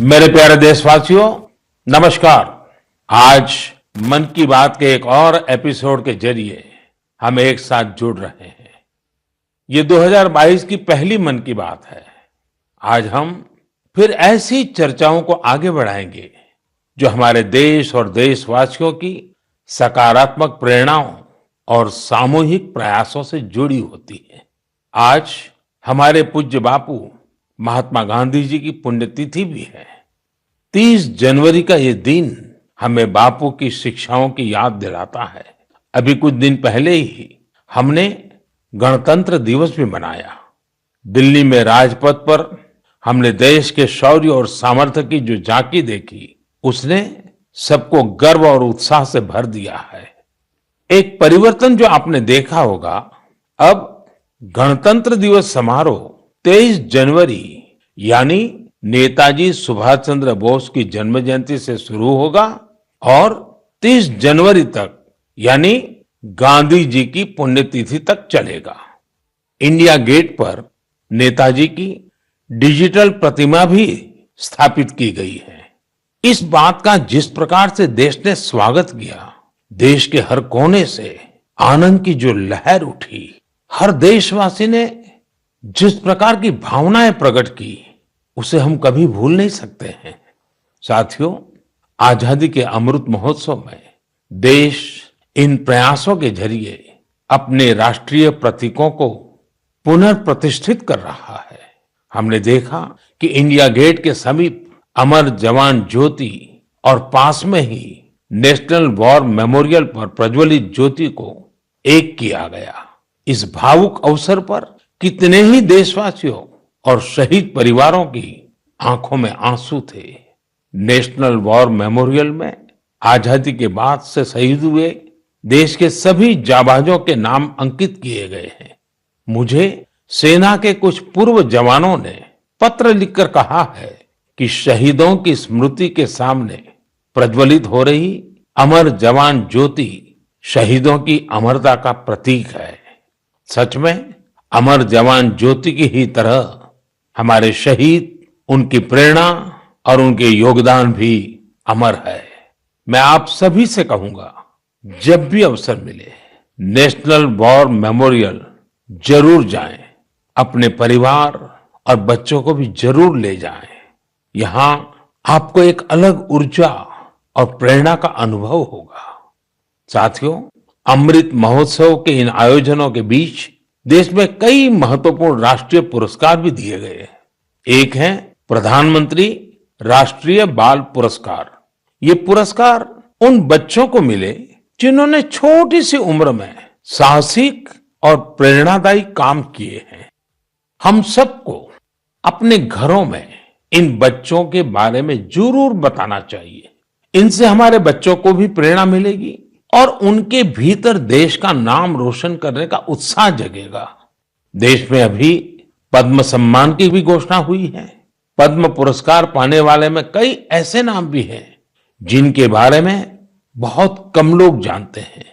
मेरे प्यारे देशवासियों, नमस्कार। आज मन की बात के एक और एपिसोड के जरिए हम एक साथ जुड़ रहे हैं। ये 2022 की पहली मन की बात है। आज हम फिर ऐसी चर्चाओं को आगे बढ़ाएंगे जो हमारे देश और देशवासियों की सकारात्मक प्रेरणाओं और सामूहिक प्रयासों से जुड़ी होती है। आज हमारे पूज्य बापू महात्मा गांधी जी की पुण्यतिथि भी है। 30 जनवरी का ये दिन हमें बापू की शिक्षाओं की याद दिलाता है। अभी कुछ दिन पहले ही हमने गणतंत्र दिवस भी मनाया। दिल्ली में राजपथ पर हमने देश के शौर्य और सामर्थ्य की जो झांकी देखी, उसने सबको गर्व और उत्साह से भर दिया है। एक परिवर्तन जो आपने देखा होगा, अब गणतंत्र दिवस समारोह 23 जनवरी यानी नेताजी सुभाष चंद्र बोस की जन्म जयंती से शुरू होगा और 30 जनवरी तक यानी गांधी जी की पुण्यतिथि तक चलेगा। इंडिया गेट पर नेताजी की डिजिटल प्रतिमा भी स्थापित की गई है। इस बात का जिस प्रकार से देश ने स्वागत किया, देश के हर कोने से आनंद की जो लहर उठी, हर देशवासी ने जिस प्रकार की भावनाएं प्रकट की, उसे हम कभी भूल नहीं सकते हैं। साथियों, आजादी के अमृत महोत्सव में देश इन प्रयासों के जरिए अपने राष्ट्रीय प्रतीकों को पुनर्प्रतिष्ठित कर रहा है। हमने देखा कि इंडिया गेट के समीप अमर जवान ज्योति और पास में ही नेशनल वॉर मेमोरियल पर प्रज्वलित ज्योति को एक किया गया। इस भावुक अवसर पर कितने ही देशवासियों और शहीद परिवारों की आंखों में आंसू थे। नेशनल वॉर मेमोरियल में आजादी के बाद से शहीद हुए देश के सभी जाबाजों के नाम अंकित किए गए हैं। मुझे सेना के कुछ पूर्व जवानों ने पत्र लिखकर कहा है कि शहीदों की स्मृति के सामने प्रज्वलित हो रही अमर जवान ज्योति शहीदों की अमरता का प्रतीक है। सच में अमर जवान ज्योति की ही तरह हमारे शहीद, उनकी प्रेरणा और उनके योगदान भी अमर है। मैं आप सभी से कहूंगा, जब भी अवसर मिले नेशनल वॉर मेमोरियल जरूर जाएं। अपने परिवार और बच्चों को भी जरूर ले जाएं। यहां आपको एक अलग ऊर्जा और प्रेरणा का अनुभव होगा। साथियों, अमृत महोत्सव के इन आयोजनों के बीच देश में कई महत्वपूर्ण राष्ट्रीय पुरस्कार भी दिए गए हैं। एक है प्रधानमंत्री राष्ट्रीय बाल पुरस्कार। ये पुरस्कार उन बच्चों को मिले जिन्होंने छोटी सी उम्र में साहसिक और प्रेरणादायी काम किए हैं। हम सबको अपने घरों में इन बच्चों के बारे में जरूर बताना चाहिए। इनसे हमारे बच्चों को भी प्रेरणा मिलेगी और उनके भीतर देश का नाम रोशन करने का उत्साह जगेगा। देश में अभी पद्म सम्मान की भी घोषणा हुई है। पद्म पुरस्कार पाने वाले में कई ऐसे नाम भी हैं जिनके बारे में बहुत कम लोग जानते हैं।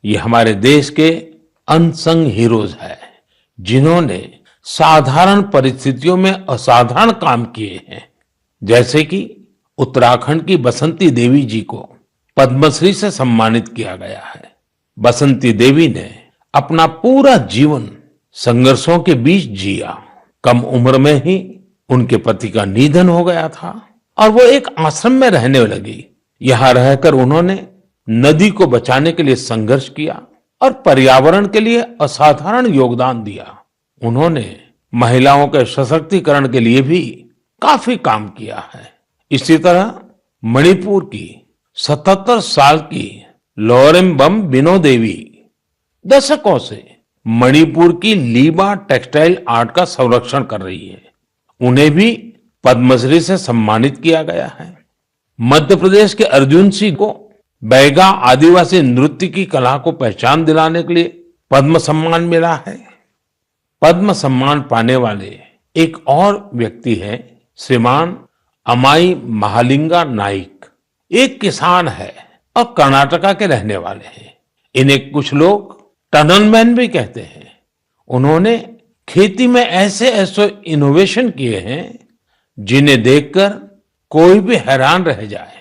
ये हमारे देश के अनसंग हीरोज हैं, जिन्होंने साधारण परिस्थितियों में असाधारण काम किए हैं। जैसे कि उत्तराखंड की बसंती देवी जी को पद्मश्री से सम्मानित किया गया है। बसंती देवी ने अपना पूरा जीवन संघर्षों के बीच जिया। कम उम्र में ही उनके पति का निधन हो गया था और वो एक आश्रम में रहने लगी। यहां रहकर उन्होंने नदी को बचाने के लिए संघर्ष किया और पर्यावरण के लिए असाधारण योगदान दिया। उन्होंने महिलाओं के सशक्तिकरण के लिए भी काफी काम किया है। इसी तरह मणिपुर की 77 साल की लोरेम्बम बिनो देवी दशकों से मणिपुर की लीबा टेक्सटाइल आर्ट का संरक्षण कर रही है। उन्हें भी पद्मश्री से सम्मानित किया गया है। मध्य प्रदेश के अर्जुन सिंह को बैगा आदिवासी नृत्य की कला को पहचान दिलाने के लिए पद्म सम्मान मिला है। पद्म सम्मान पाने वाले एक और व्यक्ति है श्रीमान अमाई महालिंगा नाइक। एक किसान है और कर्नाटका के रहने वाले हैं। इन्हें कुछ लोग टनल मैन भी कहते हैं। उन्होंने खेती में ऐसे ऐसे इनोवेशन किए हैं जिन्हें देखकर कोई भी हैरान रह जाए।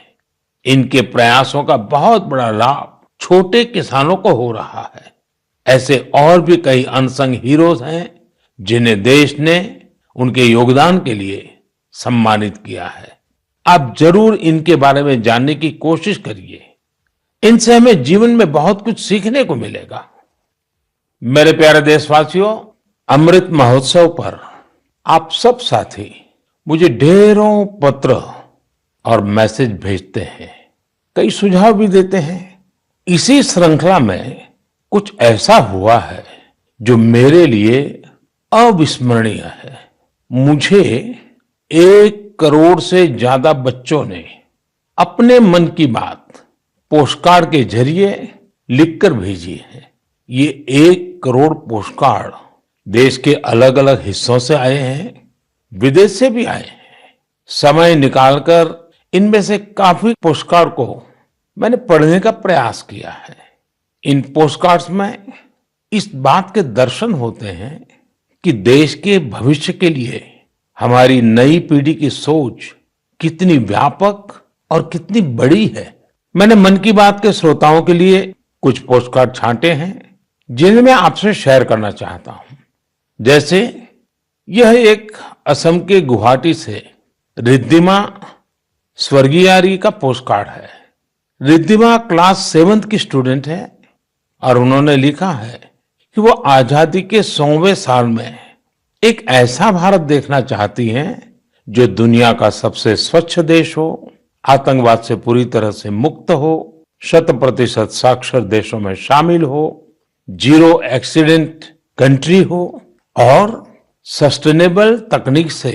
इनके प्रयासों का बहुत बड़ा लाभ छोटे किसानों को हो रहा है। ऐसे और भी कई अनसंग हीरोज हैं जिन्हें देश ने उनके योगदान के लिए सम्मानित किया है। आप जरूर इनके बारे में जानने की कोशिश करिए। इनसे हमें जीवन में बहुत कुछ सीखने को मिलेगा। मेरे प्यारे देशवासियों, अमृत महोत्सव पर आप सब साथी मुझे ढेरों पत्र और मैसेज भेजते हैं, कई सुझाव भी देते हैं। इसी श्रृंखला में कुछ ऐसा हुआ है जो मेरे लिए अविस्मरणीय है। मुझे 1 करोड़ से ज्यादा बच्चों ने अपने मन की बात पोस्टकार्ड के जरिए लिखकर भेजी है। ये 1 करोड़ पोस्टकार्ड देश के अलग अलग हिस्सों से आए हैं, विदेश से भी आए हैं। समय निकालकर इनमें से काफी पोस्टकार्ड को मैंने पढ़ने का प्रयास किया है। इन पोस्टकार्ड्स में इस बात के दर्शन होते हैं कि देश के भविष्य के लिए हमारी नई पीढ़ी की सोच कितनी व्यापक और कितनी बड़ी है। मैंने मन की बात के श्रोताओं के लिए कुछ पोस्टकार्ड छांटे हैं जिन्हें मैं आपसे शेयर करना चाहता हूं। जैसे यह एक असम के गुवाहाटी से रिद्धिमा स्वर्गियारी का पोस्टकार्ड है। रिद्धिमा क्लास 7th की स्टूडेंट है और उन्होंने लिखा है कि वो आजादी के 100वें साल में एक ऐसा भारत देखना चाहती हैं जो दुनिया का सबसे स्वच्छ देश हो, आतंकवाद से पूरी तरह से मुक्त हो, 100% साक्षर देशों में शामिल हो, 0 एक्सीडेंट कंट्री हो और सस्टेनेबल तकनीक से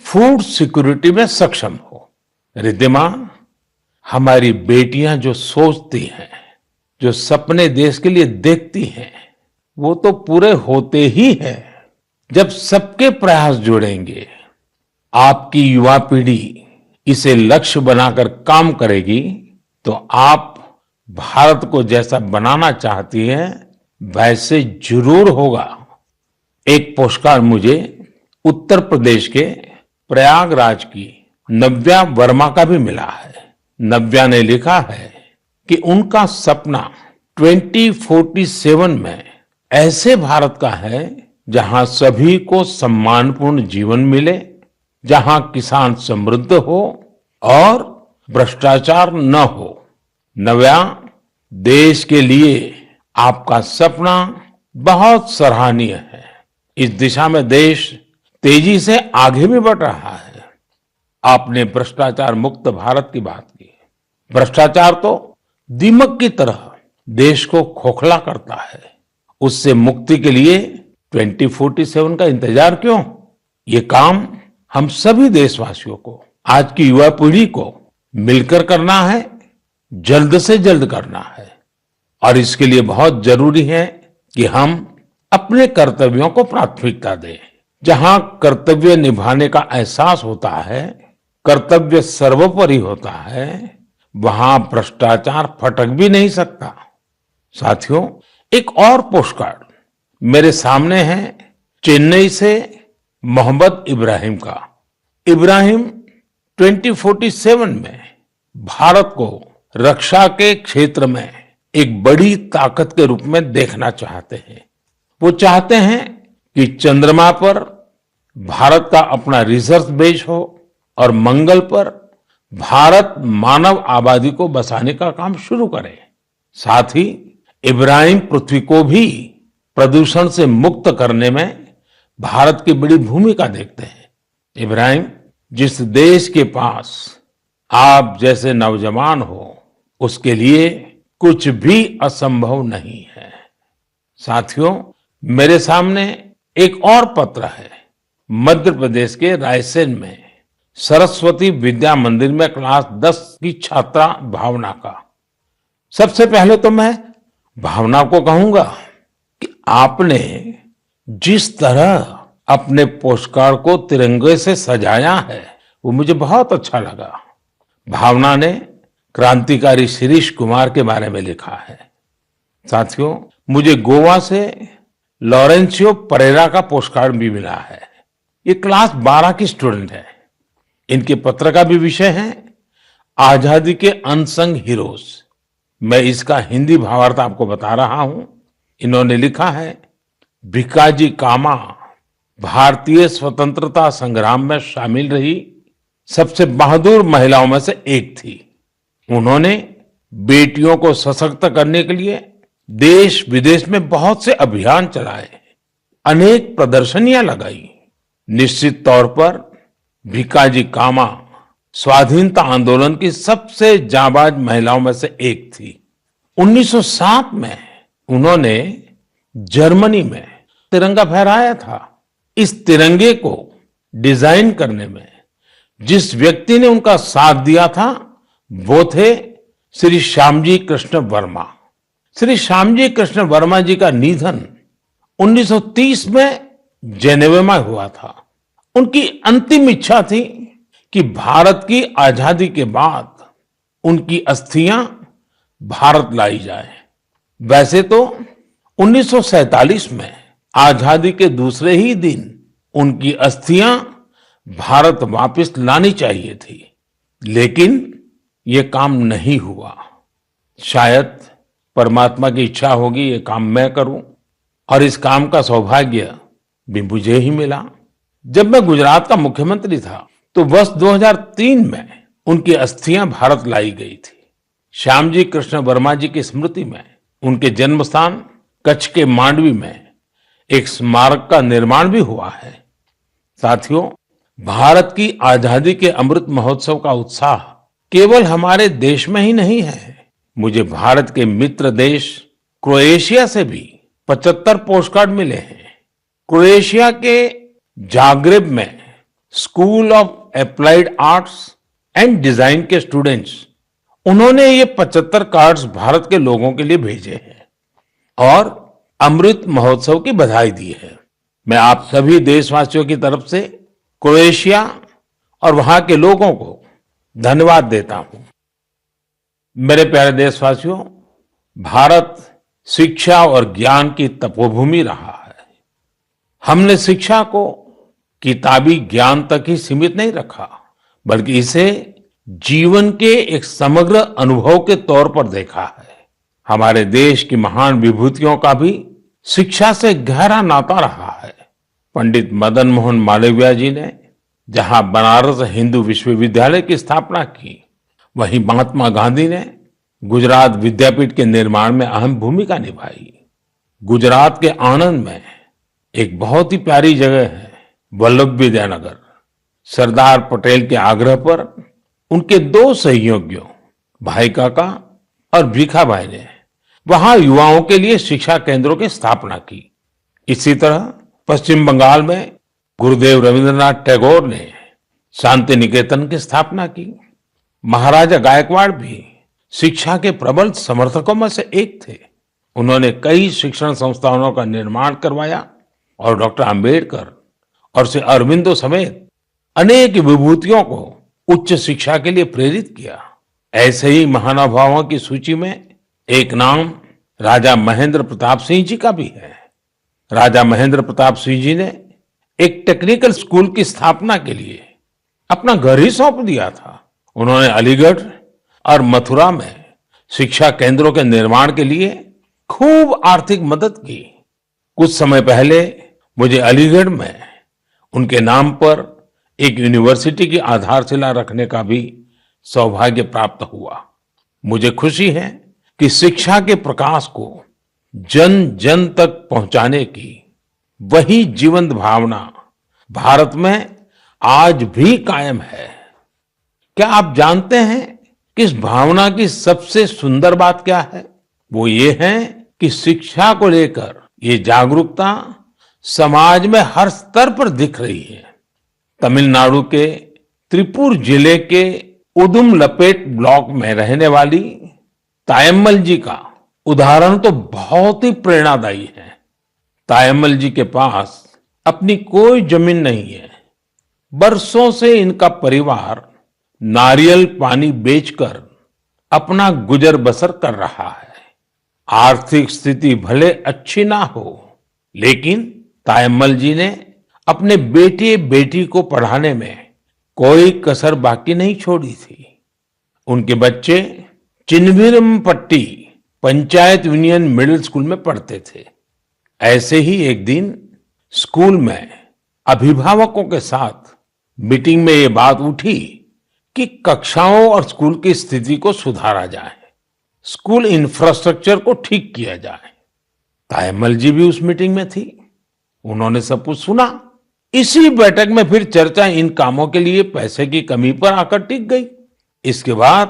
फूड सिक्योरिटी में सक्षम हो। रिद्धिमा, हमारी बेटियां जो सोचती हैं, जो सपने देश के लिए देखती हैं, वो तो पूरे होते ही हैं जब सबके प्रयास जुड़ेंगे। आपकी युवा पीढ़ी इसे लक्ष्य बनाकर काम करेगी तो आप भारत को जैसा बनाना चाहती हैं वैसे जरूर होगा। एक पोस्टकार्ड मुझे उत्तर प्रदेश के प्रयागराज की नव्या वर्मा का भी मिला है। नव्या ने लिखा है कि उनका सपना 2047 में ऐसे भारत का है जहां सभी को सम्मानपूर्ण जीवन मिले, जहां किसान समृद्ध हो और भ्रष्टाचार न हो। नव्या, देश के लिए आपका सपना बहुत सराहनीय है। इस दिशा में देश तेजी से आगे भी बढ़ रहा है। आपने भ्रष्टाचार मुक्त भारत की बात की। भ्रष्टाचार तो दीमक की तरह देश को खोखला करता है। उससे मुक्ति के लिए 2047 का इंतजार क्यों? ये काम हम सभी देशवासियों को, आज की युवा पीढ़ी को मिलकर करना है, जल्द से जल्द करना है। और इसके लिए बहुत जरूरी है कि हम अपने कर्तव्यों को प्राथमिकता दें। जहां कर्तव्य निभाने का एहसास होता है, कर्तव्य सर्वोपरि होता है, वहां भ्रष्टाचार फटक भी नहीं सकता। साथियों, एक और पोस्टकार्ड मेरे सामने है चेन्नई से मोहम्मद इब्राहिम का। इब्राहिम 2047 में भारत को रक्षा के क्षेत्र में एक बड़ी ताकत के रूप में देखना चाहते हैं। वो चाहते हैं कि चंद्रमा पर भारत का अपना रिसर्च बेस हो और मंगल पर भारत मानव आबादी को बसाने का काम शुरू करे। साथ ही इब्राहिम पृथ्वी को भी प्रदूषण से मुक्त करने में भारत की बड़ी भूमिका देखते हैं। इब्राहिम, जिस देश के पास आप जैसे नौजवान हो, उसके लिए कुछ भी असंभव नहीं है। साथियों, मेरे सामने एक और पत्र है मध्य प्रदेश के रायसेन में सरस्वती विद्या मंदिर में क्लास 10 की छात्रा भावना का। सबसे पहले तो मैं भावना को कहूंगा कि आपने जिस तरह अपने पोस्टकार्ड को तिरंगे से सजाया है वो मुझे बहुत अच्छा लगा। भावना ने क्रांतिकारी शिरीष कुमार के बारे में लिखा है। साथियों, मुझे गोवा से लॉरेंसियो परेरा का पोस्टकार्ड भी मिला है। ये क्लास 12 की स्टूडेंट है। इनके पत्र का भी विषय है आजादी के अनसंग हीरोज। मैं इसका हिंदी भावार्थ आपको बता रहा हूं। इन्होंने लिखा है, भिकाजी कामा भारतीय स्वतंत्रता संग्राम में शामिल रही सबसे बहादुर महिलाओं में से एक थी। उन्होंने बेटियों को सशक्त करने के लिए देश विदेश में बहुत से अभियान चलाए, अनेक प्रदर्शनियां लगाई। निश्चित तौर पर भिकाजी कामा स्वाधीनता आंदोलन की सबसे जाबाज महिलाओं में से एक थी। 1907 में उन्होंने जर्मनी में तिरंगा फहराया था। इस तिरंगे को डिजाइन करने में जिस व्यक्ति ने उनका साथ दिया था वो थे श्री श्यामजी कृष्ण वर्मा। श्री श्यामजी कृष्ण वर्मा जी का निधन 1930 में जेनेवा में हुआ था। उनकी अंतिम इच्छा थी कि भारत की आजादी के बाद उनकी अस्थियां भारत लाई जाए। वैसे तो 1947 में आजादी के दूसरे ही दिन उनकी अस्थियां भारत वापस लानी चाहिए थी, लेकिन ये काम नहीं हुआ। शायद परमात्मा की इच्छा होगी ये काम मैं करूं, और इस काम का सौभाग्य भी मुझे ही मिला। जब मैं गुजरात का मुख्यमंत्री था तो वर्ष 2003 में उनकी अस्थियां भारत लाई गई थी। श्यामजी कृष्ण वर्मा जी की स्मृति में उनके जन्म स्थान कच्छ के मांडवी में एक स्मारक का निर्माण भी हुआ है। साथियों, भारत की आजादी के अमृत महोत्सव का उत्साह केवल हमारे देश में ही नहीं है। मुझे भारत के मित्र देश क्रोएशिया से भी 75 पोस्टकार्ड मिले हैं। क्रोएशिया के जाग्रेब में school of applied arts and design के स्टूडेंट्स, उन्होंने ये 75 कार्ड्स भारत के लोगों के लिए भेजे हैं और अमृत महोत्सव की बधाई दी है। मैं आप सभी देशवासियों की तरफ से क्रोएशिया और वहां के लोगों को धन्यवाद देता हूं। मेरे प्यारे देशवासियों, भारत शिक्षा और ज्ञान की तपोभूमि रहा है। हमने शिक्षा को किताबी ज्ञान तक ही सीमित नहीं रखा, बल्कि इसे जीवन के एक समग्र अनुभव के तौर पर देखा है। हमारे देश की महान विभूतियों का भी शिक्षा से गहरा नाता रहा है। पंडित मदन मोहन मालवीय जी ने जहां बनारस हिंदू विश्वविद्यालय की स्थापना की, वहीं महात्मा गांधी ने गुजरात विद्यापीठ के निर्माण में अहम भूमिका निभाई। गुजरात के आणंद में एक बहुत ही प्यारी जगह है वल्लभ विद्यानगर। सरदार पटेल के आग्रह पर उनके 2 सहयोगियों भाई काका और भीखा भाई ने वहां युवाओं के लिए शिक्षा केंद्रों की स्थापना की। इसी तरह पश्चिम बंगाल में गुरुदेव रविंद्रनाथ टैगोर ने शांति निकेतन की स्थापना की। महाराजा गायकवाड़ भी शिक्षा के प्रबल समर्थकों में से एक थे। उन्होंने कई शिक्षण संस्थानों का निर्माण करवाया और डॉक्टर अंबेडकर और श्री अरविंदो समेत अनेक विभूतियों को उच्च शिक्षा के लिए प्रेरित किया। ऐसे ही महानुभावों की सूची में एक नाम राजा महेंद्र प्रताप सिंह जी का भी है। राजा महेंद्र प्रताप सिंह जी ने एक टेक्निकल स्कूल की स्थापना के लिए अपना घर ही सौंप दिया था। उन्होंने अलीगढ़ और मथुरा में शिक्षा केंद्रों के निर्माण के लिए खूब आर्थिक मदद की। कुछ समय पहले मुझे अलीगढ़ में उनके नाम पर एक यूनिवर्सिटी की आधारशिला रखने का भी सौभाग्य प्राप्त हुआ। मुझे खुशी है कि शिक्षा के प्रकाश को जन जन तक पहुंचाने की वही जीवंत भावना भारत में आज भी कायम है। क्या आप जानते हैं कि इस भावना की सबसे सुंदर बात क्या है? वो ये है कि शिक्षा को लेकर ये जागरूकता समाज में हर स्तर पर दिख रही है। तमिलनाडु के त्रिपुर जिले के उदुमलपेट ब्लॉक में रहने वाली तायम्मल जी का उदाहरण तो बहुत ही प्रेरणादायी है। तायम्मल जी के पास अपनी कोई जमीन नहीं है। बरसों से इनका परिवार नारियल पानी बेचकर अपना गुजर बसर कर रहा है। आर्थिक स्थिति भले अच्छी ना हो, लेकिन तायम्मल जी ने अपने बेटे बेटी को पढ़ाने में कोई कसर बाकी नहीं छोड़ी थी। उनके बच्चे Chinnaveerampatti panchayat union middle school में पढ़ते थे। ऐसे ही एक दिन स्कूल में अभिभावकों के साथ मीटिंग में ये बात उठी कि कक्षाओं और स्कूल की स्थिति को सुधारा जाए, स्कूल इंफ्रास्ट्रक्चर को ठीक किया जाए। तायम्मल जी भी उस मीटिंग में थी। उन्होंने सब कुछ सुना। इसी बैठक में फिर चर्चा इन कामों के लिए पैसे की कमी पर आकर टिक गई। इसके बाद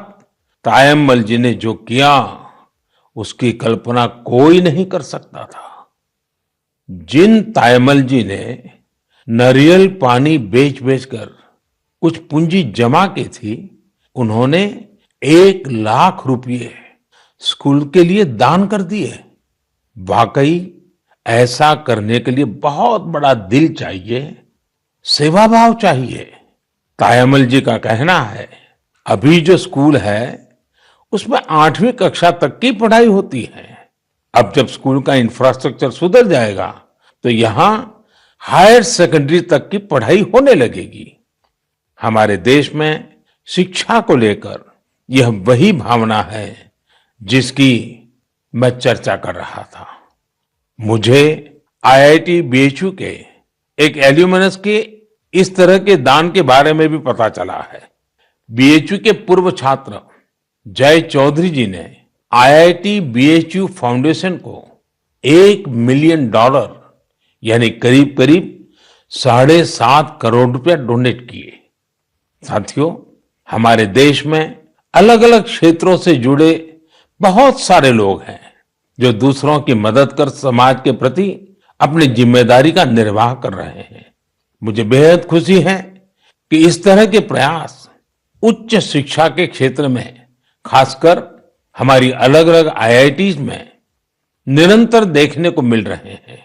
तायम्मल जी ने जो किया उसकी कल्पना कोई नहीं कर सकता था। जिन तायम्मल जी ने नारियल पानी बेच बेचकर कुछ पूंजी जमा की थी, उन्होंने 1 लाख रुपये स्कूल के लिए दान कर दिए। वाकई ऐसा करने के लिए बहुत बड़ा दिल चाहिए, सेवा भाव चाहिए। तायम्मल जी का कहना है, अभी जो स्कूल है उसमें 8वीं कक्षा तक की पढ़ाई होती है। अब जब स्कूल का इंफ्रास्ट्रक्चर सुधर जाएगा तो यहां हायर सेकेंडरी तक की पढ़ाई होने लगेगी। हमारे देश में शिक्षा को लेकर यह वही भावना है जिसकी मैं चर्चा कर रहा था। मुझे आईआईटी बीएचयू के एक एल्यूमिनस के इस तरह के दान के बारे में भी पता चला है। बीएचयू के पूर्व छात्र जय चौधरी जी ने आईआईटी बीएचयू फाउंडेशन को $1 मिलियन यानी करीब करीब 7.5 करोड़ रुपया डोनेट किए। साथियों, हमारे देश में अलग अलग क्षेत्रों से जुड़े बहुत सारे लोग हैं जो दूसरों की मदद कर समाज के प्रति अपनी जिम्मेदारी का निर्वाह कर रहे हैं। मुझे बेहद खुशी है कि इस तरह के प्रयास उच्च शिक्षा के क्षेत्र में, खासकर हमारी अलग अलग आईआईटीज में निरंतर देखने को मिल रहे हैं।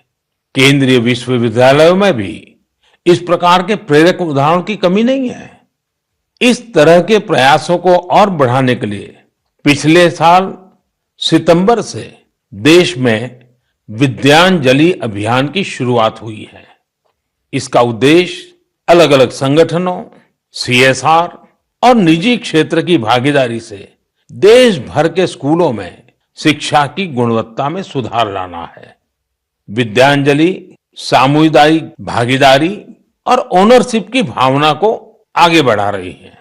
केंद्रीय विश्वविद्यालयों में भी इस प्रकार के प्रेरक उदाहरणों की कमी नहीं है। इस तरह के प्रयासों को और बढ़ाने के लिए पिछले साल सितंबर से देश में विद्यांजलि अभियान की शुरुआत हुई है। इसका उद्देश्य अलग अलग संगठनों, सीएसआर और निजी क्षेत्र की भागीदारी से देश भर के स्कूलों में शिक्षा की गुणवत्ता में सुधार लाना है। विद्यांजलि सामुदायिक भागीदारी और ओनरशिप की भावना को आगे बढ़ा रही है।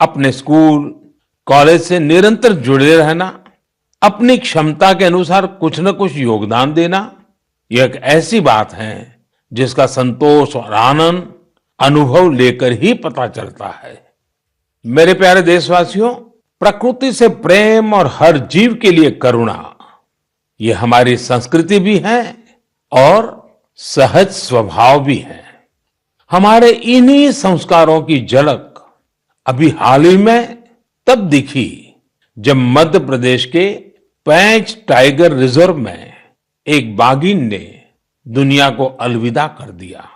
अपने स्कूल, कॉलेज से निरंतर जुड़े रहना, अपनी क्षमता के अनुसार कुछ न कुछ योगदान देना, यह एक ऐसी बात है जिसका संतोष और आनंद अनुभव लेकर ही पता चलता है। मेरे प्यारे देशवासियों, प्रकृति से प्रेम और हर जीव के लिए करुणा, ये हमारी संस्कृति भी है और सहज स्वभाव भी है। हमारे इन्हीं संस्कारों की झलक अभी हाल ही में तब दिखी जब मध्य प्रदेश के पेंच टाइगर रिजर्व में एक बाघिन ने दुनिया को अलविदा कर दिया।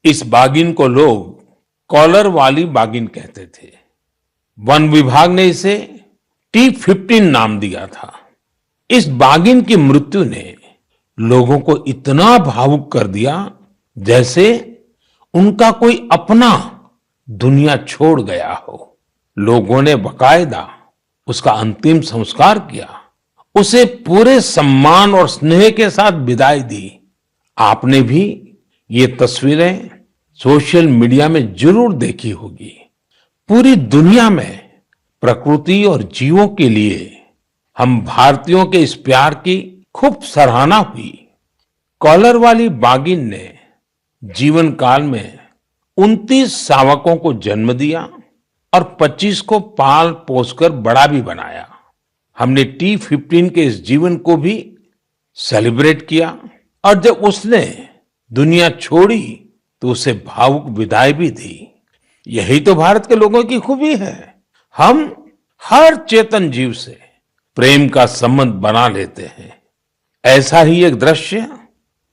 इस बाघिन को लोग कॉलर वाली बाघिन कहते थे। वन विभाग ने इसे T15 नाम दिया था। इस बाघिन की मृत्यु ने लोगों को इतना भावुक कर दिया जैसे उनका कोई अपना दुनिया छोड़ गया हो। लोगों ने बाकायदा उसका अंतिम संस्कार किया, उसे पूरे सम्मान और स्नेह के साथ विदाई दी। आपने भी ये तस्वीरें सोशल मीडिया में जरूर देखी होगी। पूरी दुनिया में प्रकृति और जीवों के लिए हम भारतीयों के इस प्यार की खूब सराहना हुई। कॉलर वाली बाघिन ने जीवन काल में 29 शावकों को जन्म दिया और 25 को पाल पोसकर बड़ा भी बनाया। हमने T15 के इस जीवन को भी सेलिब्रेट किया और जब उसने दुनिया छोड़ी तो उसे भावुक विदाई भी दी। यही तो भारत के लोगों की खूबी है। हम हर चेतन जीव से प्रेम का संबंध बना लेते हैं। ऐसा ही एक दृश्य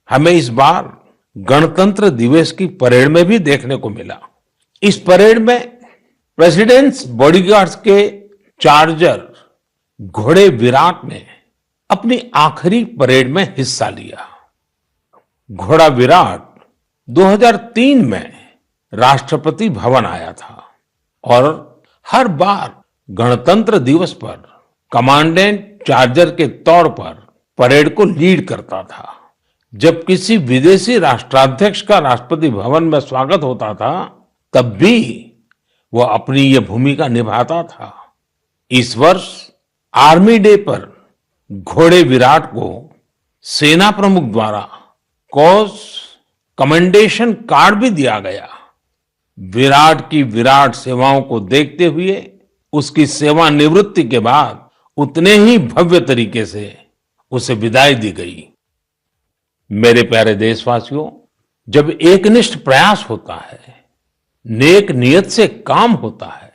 हमें इस बार गणतंत्र दिवस की परेड में भी देखने को मिला। इस परेड में प्रेसिडेंट्स बॉडीगार्ड्स के चार्जर घोड़े विराट ने अपनी आखिरी परेड में हिस्सा लिया। घोड़ा विराट 2003 में राष्ट्रपति भवन आया था और हर बार गणतंत्र दिवस पर कमांडेंट चार्जर के तौर पर परेड को लीड करता था। जब किसी विदेशी राष्ट्राध्यक्ष का राष्ट्रपति भवन में स्वागत होता था, तब भी वो अपनी ये भूमिका निभाता था। इस वर्ष आर्मी डे पर घोड़े विराट को सेना प्रमुख द्वारा कॉज कमेंडेशन कार्ड भी दिया गया। विराट की विराट सेवाओं को देखते हुए उसकी सेवानिवृत्ति के बाद उतने ही भव्य तरीके से उसे विदाई दी गई। मेरे प्यारे देशवासियों, जब एकनिष्ठ प्रयास होता है, नेक नियत से काम होता है,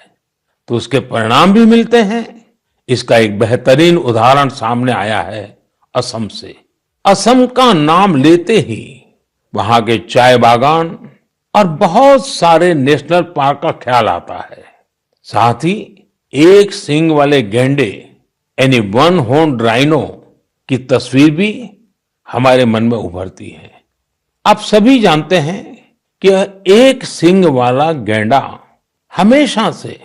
तो उसके परिणाम भी मिलते हैं। इसका एक बेहतरीन उदाहरण सामने आया है असम से। असम का नाम लेते ही वहां के चाय बागान और बहुत सारे नेशनल पार्क का ख्याल आता है। साथ ही एक सींग वाले गैंडे यानी वन हॉर्न्ड राइनो की तस्वीर भी हमारे मन में उभरती है। आप सभी जानते हैं कि एक सींग वाला गैंडा हमेशा से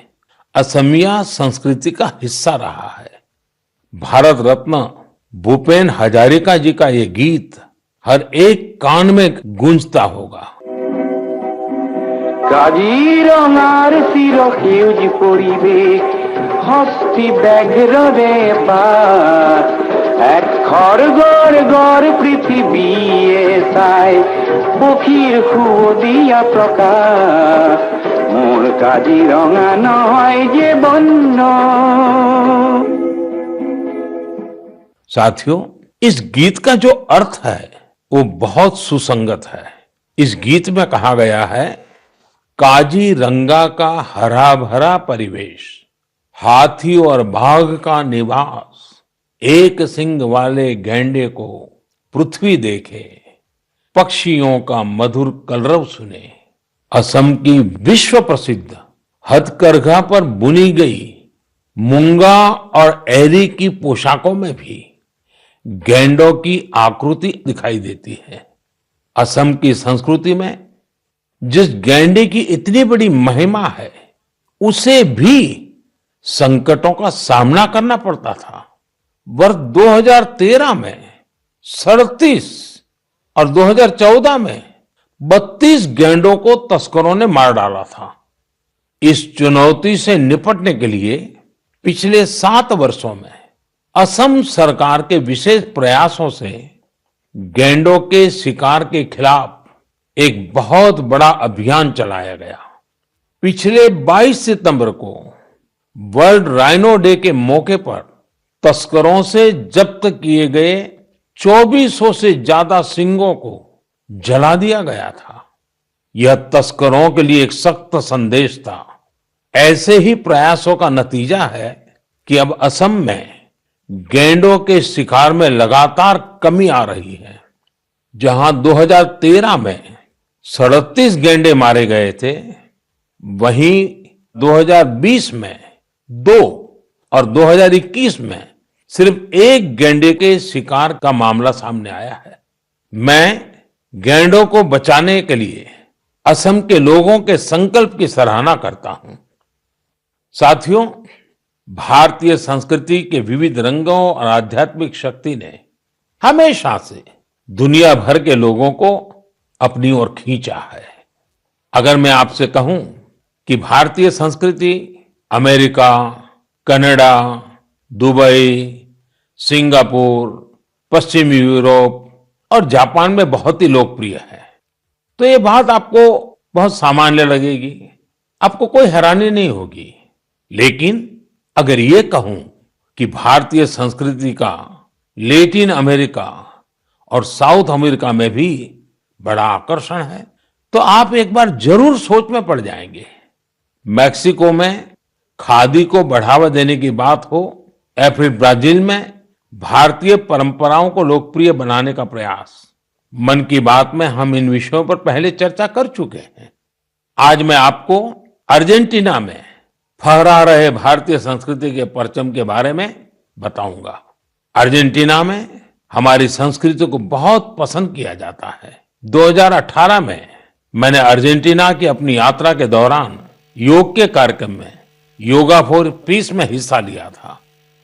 असमिया संस्कृति का हिस्सा रहा है। भारत रत्न भूपेन हजारिका जी का ये गीत हर एक कान में गूंजता होगा। কাজিৰঙাৰ চিৰ সেউজ পৰিৱেশ হস্তি ব্যাঘ্ৰৰে বাস এক খড়গড় গড় পৃথিৱীয়ে চাই পক্ষীৰ সুদিয়া প্ৰকাশ মোৰ কাজিৰঙা নহয় যে বন্য। साथियों, इस गीत का जो अर्थ है वो बहुत सुसंगत है। इस गीत में कहा गया है, काजीरंगा का हरा भरा परिवेश, हाथी और बाघ का निवास, एक सींग वाले गैंडे को पृथ्वी देखे, पक्षियों का मधुर कलरव सुने। असम की विश्व प्रसिद्ध हथकरघा पर बुनी गई मूंगा और एरी की पोशाकों में भी गैंडों की आकृति दिखाई देती है। असम की संस्कृति में जिस गैंडे की इतनी बड़ी महिमा है, उसे भी संकटों का सामना करना पड़ता था। वर्ष 2013 में 37 और 2014 में 32 गैंडों को तस्करों ने मार डाला था। इस चुनौती से निपटने के लिए पिछले 7 वर्षों में असम सरकार के विशेष प्रयासों से गैंडों के शिकार के खिलाफ एक बहुत बड़ा अभियान चलाया गया। पिछले 22 सितंबर को वर्ल्ड राइनो डे के मौके पर तस्करों से जब्त किए गए 2400 से ज्यादा सींगों को जला दिया गया था। यह तस्करों के लिए एक सख्त संदेश था। ऐसे ही प्रयासों का नतीजा है कि अब असम में गैंडों के शिकार में लगातार कमी आ रही है। जहां 2013 में 37 गैंडे मारे गए थे, वहीं 2020 में 2 और 2021 में सिर्फ 1 गैंडे के शिकार का मामला सामने आया है। मैं गैंडों को बचाने के लिए असम के लोगों के संकल्प की सराहना करता हूं। साथियों, भारतीय संस्कृति के विविध रंगों और आध्यात्मिक शक्ति ने हमेशा से दुनिया भर के लोगों को अपनी ओर खींचा है। अगर मैं आपसे कहूं कि भारतीय संस्कृति अमेरिका, कनाडा, दुबई, सिंगापुर, पश्चिमी यूरोप और जापान में बहुत ही लोकप्रिय है, तो ये बात आपको बहुत सामान्य लगेगी, आपको कोई हैरानी नहीं होगी। लेकिन अगर ये कहूं कि भारतीय संस्कृति का लैटिन अमेरिका और साउथ अमेरिका में भी बड़ा आकर्षण है, तो आप एक बार जरूर सोच में पड़ जाएंगे। मैक्सिको में खादी को बढ़ावा देने की बात हो या फिर ब्राजील में भारतीय परंपराओं को लोकप्रिय बनाने का प्रयास, मन की बात में हम इन विषयों पर पहले चर्चा कर चुके हैं। आज मैं आपको अर्जेंटीना में फहरा रहे भारतीय संस्कृति के परचम के बारे में बताऊंगा। अर्जेंटीना में हमारी संस्कृति को बहुत पसंद किया जाता है। 2018 में मैंने अर्जेंटीना की अपनी यात्रा के दौरान योग के कार्यक्रम में योगा फॉर पीस में हिस्सा लिया था।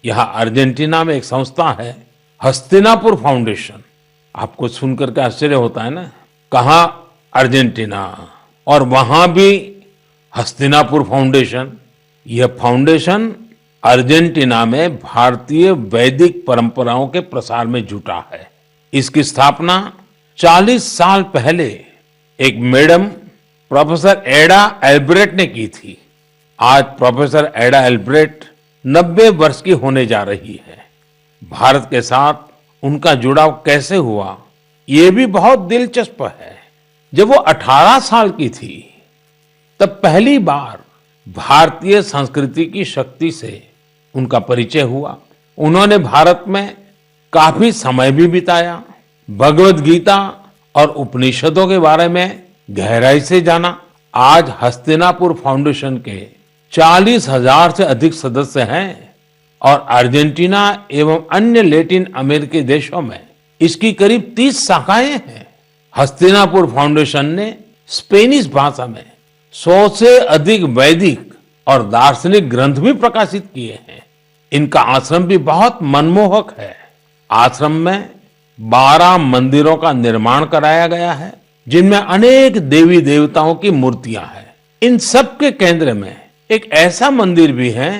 यहाँ अर्जेंटीना में एक संस्था है, हस्तिनापुर फाउंडेशन। आपको सुनकर के आश्चर्य होता है ना, कहाँ अर्जेंटीना और वहां भी हस्तिनापुर फाउंडेशन। यह फाउंडेशन अर्जेंटीना में भारतीय वैदिक परंपराओं के प्रसार में जुटा है। इसकी स्थापना 40 साल पहले एक मैडम प्रोफेसर एडा एल्ब्रेट ने की थी। आज प्रोफेसर एडा एल्ब्रेट 90 वर्ष की होने जा रही है। भारत के साथ उनका जुड़ाव कैसे हुआ, ये भी बहुत दिलचस्प है। जब वो 18 साल की थी तब पहली बार भारतीय संस्कृति की शक्ति से उनका परिचय हुआ। उन्होंने भारत में काफी समय भी बिताया, भगवत गीता और उपनिषदों के बारे में गहराई से जाना। आज हस्तिनापुर फाउंडेशन के 40,000 से अधिक सदस्य हैं और अर्जेंटीना एवं अन्य लैटिन अमेरिकी देशों में इसकी करीब 30 शाखाएं हैं। हस्तिनापुर फाउंडेशन ने स्पेनिश भाषा में 100 से अधिक वैदिक और दार्शनिक ग्रंथ भी प्रकाशित किए हैं। इनका आश्रम भी बहुत मनमोहक है। आश्रम में 12 मंदिरों का निर्माण कराया गया है, जिनमें अनेक देवी देवताओं की मूर्तियां हैं। इन सब के केंद्र में एक ऐसा मंदिर भी है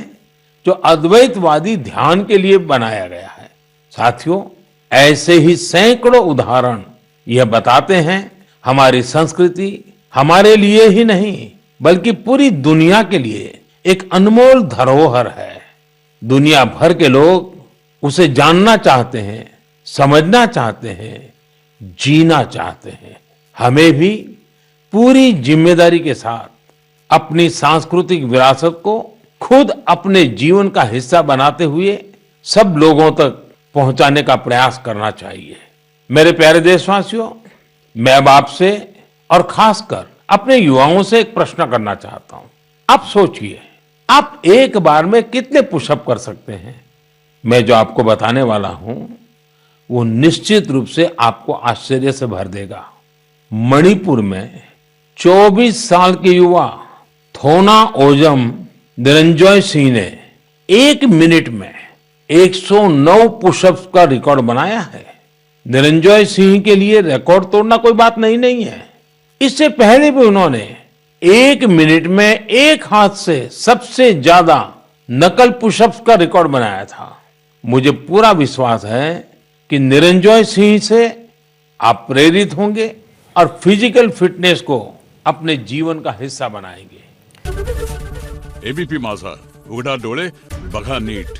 जो अद्वैतवादी ध्यान के लिए बनाया गया है। साथियों, ऐसे ही सैकड़ों उदाहरण यह बताते हैं हमारी संस्कृति हमारे लिए ही नहीं बल्कि पूरी दुनिया के लिए एक अनमोल धरोहर है। दुनिया भर के लोग उसे जानना चाहते हैं, समझना चाहते हैं, जीना चाहते हैं। हमें भी पूरी जिम्मेदारी के साथ अपनी सांस्कृतिक विरासत को खुद अपने जीवन का हिस्सा बनाते हुए सब लोगों तक पहुंचाने का प्रयास करना चाहिए। मेरे प्यारे देशवासियों, मैं अब आपसे और खासकर अपने युवाओं से एक प्रश्न करना चाहता हूं। आप सोचिए, आप एक बार में कितने पुशअप कर सकते हैं? मैं जो आपको बताने वाला हूं वो निश्चित रूप से आपको आश्चर्य से भर देगा। मणिपुर में 24 साल के युवा थोना ओजम निरंजॉय सिंह ने 1 मिनट में 109 पुशअप्स का रिकॉर्ड बनाया है। निरंजॉय सिंह के लिए रिकॉर्ड तोड़ना कोई बात नहीं है। इससे पहले भी उन्होंने 1 मिनट में एक हाथ से सबसे ज्यादा नकल पुशअप्स का रिकॉर्ड बनाया था। मुझे पूरा विश्वास है कि निरंजॉय सिंह से आप प्रेरित होंगे और फिजिकल फिटनेस को अपने जीवन का हिस्सा बनाएंगे। एबीपी माझा, उघडा डोळे बघा नीट।